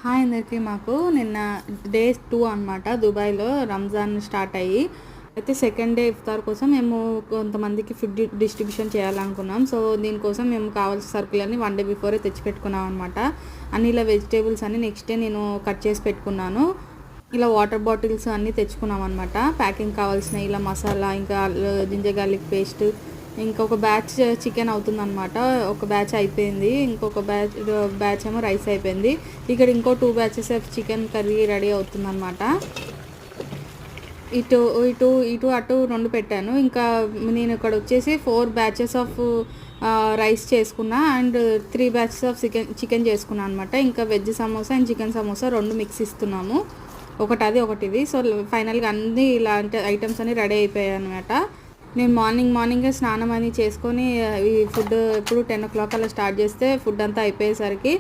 Hi అందరికీ. మాకు నిన్న డే 2 అనమాట దుబాయ్‌లో రంజాన్ స్టార్ట్ అయ్యి. అయితే సెకండ్ డే ఇఫ్తార్ కోసం మేము కొంతమందికి ఫుడ్ డిస్ట్రిబ్యూషన్ చేయాలనుకున్నాం. సో దీనికోసం మేము కావాల్సిన సరుకులన్నీ 1 డే బిఫోరే తెచ్చిపెట్టుకున్నాం అనమాట. అన్ని ఇలా వెజిటేబుల్స్ అన్నీ నెక్స్ట్ డే నేను కట్ చేసి పెట్టుకున్నాను. ఇలా వాటర్ బాటిల్స్ అన్నీ తెచ్చుకున్నాం అనమాట. ప్యాకింగ్ కావాల్సిన ఇలా మసాలా, ఇంకా జింజర్ గార్లిక్ పేస్ట్, ఇంకొక బ్యాచ్ చికెన్ అవుతుందన్నమాట. ఒక బ్యాచ్ అయిపోయింది, ఇంకొక బ్యాచ్ ఏమో రైస్ అయిపోయింది. ఇక్కడ ఇంకో 2 batches of chicken curry ready అవుతుందన్నమాట. ఇటు ఇటు ఇటు అటు 2 పెట్టాను. ఇంకా నేను ఇక్కడ వచ్చేసి 4 బ్యాచెస్ ఆఫ్ రైస్ చేసుకున్నా అండ్ 3 బ్యాచెస్ ఆఫ్ చికెన్ చేసుకున్నాను అనమాట. ఇంకా veg samosa and chicken samosa 2 mix ఇస్తున్నాము, ఒకటి అది ఒకటి ఇది. సో ఫైనల్గా అన్నీ ఇలాంటి ఐటమ్స్ అన్నీ రెడీ అయిపోయాయి అనమాట. నేను మార్నింగే స్నానం అని చేసుకొని ఈ ఫుడ్ ఎప్పుడు 10 o'clock అలా స్టార్ట్ చేస్తే ఫుడ్ అంతా అయిపోయేసరికి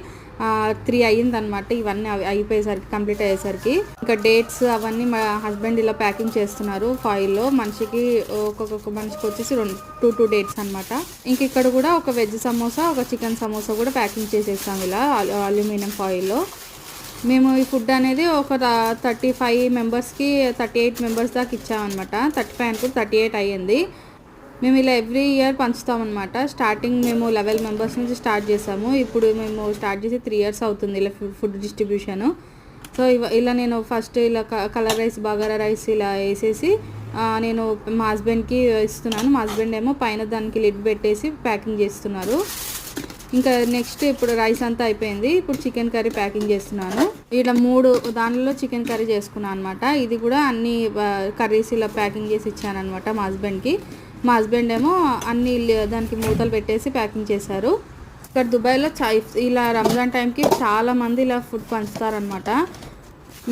3 అయ్యిందనమాట. ఇవన్నీ అయిపోయేసరికి కంప్లీట్ అయ్యేసరికి ఇంకా డేట్స్ అవన్నీ మా హస్బెండ్ ఇలా ప్యాకింగ్ చేస్తున్నారు ఫాయిల్లో. మనిషికి ఒక్కొక్క మనిషికి వచ్చేసి 2 డేట్స్ అనమాట. ఇంక ఇక్కడ కూడా ఒక వెజ్ సమోసా, ఒక చికెన్ సమోసా కూడా ప్యాకింగ్ చేసేస్తాం ఇలా అల్యూమినియం ఫాయిల్లో. మేము ఈ ఫుడ్ అనేది ఒక 35 మెంబర్స్కి 38 మెంబర్స్ దాకా ఇచ్చామన్నమాట. 35 అనుకుంటే 38 అయ్యింది. మేము ఇలా ఎవ్రీ ఇయర్ పంచుతామన్నమాట. స్టార్టింగ్ మేము 11 మెంబర్స్ నుంచి స్టార్ట్ చేసాము. ఇప్పుడు మేము స్టార్ట్ చేసి 3 years అవుతుంది ఇలా ఫుడ్ డిస్ట్రిబ్యూషను. సో ఇలా నేను ఫస్ట్ ఇలా కలర్ రైస్, బగారా రైస్ ఇలా వేసేసి నేను మా హస్బెండ్కి ఇస్తున్నాను. మా హస్బెండ్ ఏమో పైన దానికి లిడ్ పెట్టేసి ప్యాకింగ్ చేస్తున్నారు. ఇంకా నెక్స్ట్ ఇప్పుడు రైస్ అంతా అయిపోయింది. ఇప్పుడు చికెన్ కర్రీ ప్యాకింగ్ చేస్తున్నాను. ఇలా 3 దానిలో చికెన్ కర్రీ చేసుకున్నాను అనమాట. ఇది కూడా అన్ని కర్రీస్ ఇలా ప్యాకింగ్ చేసి ఇచ్చాను అనమాట మా హస్బెండ్కి. మా హస్బెండ్ ఏమో అన్ని దానికి మూతలు పెట్టేసి ప్యాకింగ్ చేశారు. ఇక్కడ దుబాయ్లో ఇలా రంజాన్ టైంకి చాలామంది ఇలా ఫుడ్ పంచుతారనమాట.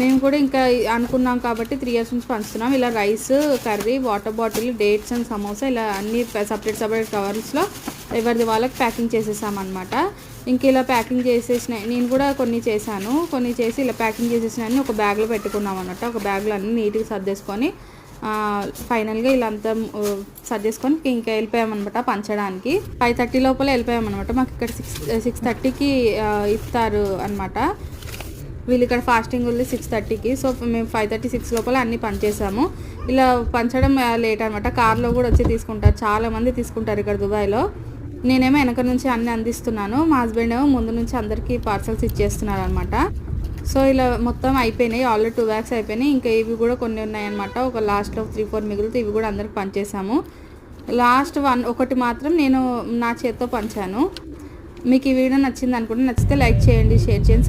మేము కూడా ఇంకా అనుకున్నాం కాబట్టి 3 years నుంచి పంచుతున్నాం. ఇలా rice, curry, water bottle, dates and samosa ఇలా అన్ని సపరేట్ కవర్స్లో ఎవరిది వాళ్ళకి ప్యాకింగ్ చేసేసామన్నమాట. ఇంక ఇలా ప్యాకింగ్ చేసేసిన నేను కూడా కొన్ని చేసి ఇలా ప్యాకింగ్ చేసేసినవన్నీ ఒక బ్యాగ్లో పెట్టుకున్నాం అనమాట. ఒక బ్యాగ్లో అన్నీ నీట్గా సర్దేసుకొని ఫైనల్గా ఇలా అంతా సర్దేసుకొని ఇంకా వెళ్ళిపోయామన్నమాట పంచడానికి. 5:30 లోపల వెళ్ళిపోయామన్నమాట. మాకు ఇక్కడ 6:30కి ఇఫ్తారు అనమాట. వీళ్ళు ఇక్కడ ఫాస్టింగ్ ఉంది 6:30కి. సో మేము 5:36 లోపల అన్నీ పంచేసాము. ఇలా పంచడం లేట్ అనమాట. కార్లో కూడా వచ్చి తీసుకుంటారు, చాలామంది తీసుకుంటారు ఇక్కడ దుబాయ్లో. నేనేమో వెనక నుంచి అన్నీ అందిస్తున్నాను, మా హస్బెండ్ ఏమో ముందు నుంచి అందరికీ పార్సల్స్ ఇచ్చేస్తున్నారు అనమాట. సో ఇలా మొత్తం అయిపోయినాయి. ఆల్రెడీ 2 bags అయిపోయినాయి. ఇంకా ఇవి కూడా కొన్ని ఉన్నాయన్నమాట. ఒక లాస్ట్లో 3-4 మిగిలితే ఇవి కూడా అందరికి పంచేసాము. లాస్ట్ ఒకటి మాత్రం నేను నా చేత్తో పంచాను. మీకు ఈ వీడియో నచ్చింది అనుకుంటే, నచ్చితే లైక్ చేయండి, షేర్ చేయండి.